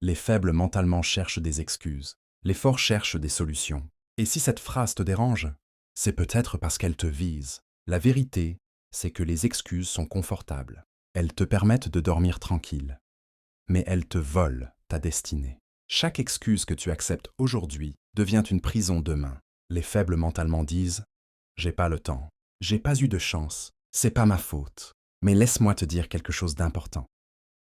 Les faibles mentalement cherchent des excuses. Les forts cherchent des solutions. Et si cette phrase te dérange, c'est peut-être parce qu'elle te vise. La vérité, c'est que les excuses sont confortables. Elles te permettent de dormir tranquille. Mais elles te volent ta destinée. Chaque excuse que tu acceptes aujourd'hui devient une prison demain. Les faibles mentalement disent « J'ai pas le temps, j'ai pas eu de chance, c'est pas ma faute. » Mais laisse-moi te dire quelque chose d'important.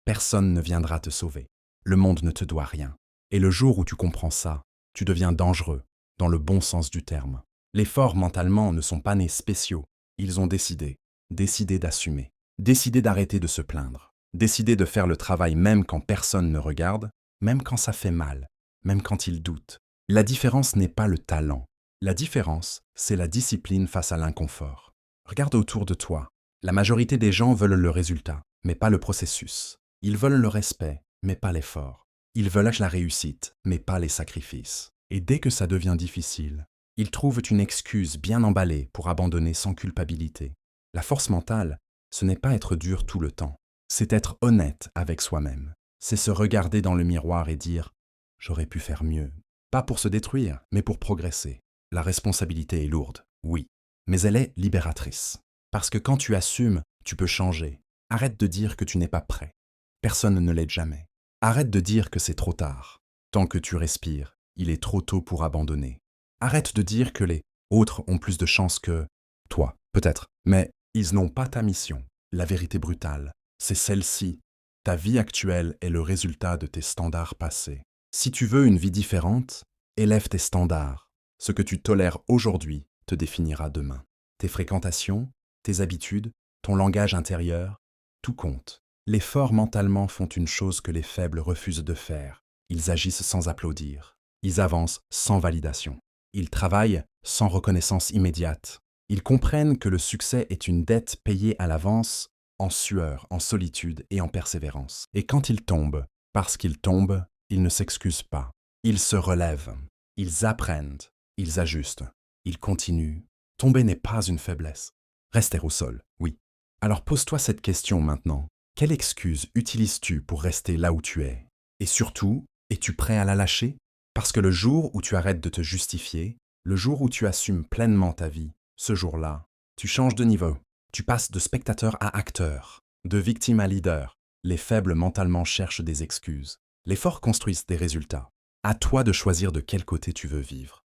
Personne ne viendra te sauver. Le monde ne te doit rien. Et le jour où tu comprends ça, tu deviens dangereux, dans le bon sens du terme. Les forts mentalement ne sont pas nés spéciaux. Ils ont décidé d'assumer, décidé d'arrêter de se plaindre, décidé de faire le travail même quand personne ne regarde, même quand ça fait mal, même quand ils doutent. La différence n'est pas le talent. La différence, c'est la discipline face à l'inconfort. Regarde autour de toi. La majorité des gens veulent le résultat, mais pas le processus. Ils veulent le respect, mais pas l'effort. Ils veulent la réussite, mais pas les sacrifices. Et dès que ça devient difficile, ils trouvent une excuse bien emballée pour abandonner sans culpabilité. La force mentale, ce n'est pas être dur tout le temps. C'est être honnête avec soi-même. C'est se regarder dans le miroir et dire « J'aurais pu faire mieux ». Pas pour se détruire, mais pour progresser. La responsabilité est lourde, oui, mais elle est libératrice. Parce que quand tu assumes, tu peux changer. Arrête de dire que tu n'es pas prêt. Personne ne l'aide jamais. Arrête de dire que c'est trop tard. Tant que tu respires, il est trop tôt pour abandonner. Arrête de dire que les autres ont plus de chance que toi, peut-être. Mais ils n'ont pas ta mission. La vérité brutale, c'est celle-ci. Ta vie actuelle est le résultat de tes standards passés. Si tu veux une vie différente, élève tes standards. Ce que tu tolères aujourd'hui te définira demain. Tes fréquentations, tes habitudes, ton langage intérieur, tout compte. Les forts mentalement font une chose que les faibles refusent de faire. Ils agissent sans applaudir. Ils avancent sans validation. Ils travaillent sans reconnaissance immédiate. Ils comprennent que le succès est une dette payée à l'avance, en sueur, en solitude et en persévérance. Et quand ils tombent, parce qu'ils tombent, ils ne s'excusent pas. Ils se relèvent. Ils apprennent. Ils ajustent. Ils continuent. Tomber n'est pas une faiblesse. Rester au sol, oui. Alors pose-toi cette question maintenant. Quelle excuse utilises-tu pour rester là où tu es? Et surtout, es-tu prêt à la lâcher? Parce que le jour où tu arrêtes de te justifier, le jour où tu assumes pleinement ta vie, ce jour-là, tu changes de niveau. Tu passes de spectateur à acteur, de victime à leader. Les faibles mentalement cherchent des excuses. Les forts construisent des résultats. À toi de choisir de quel côté tu veux vivre.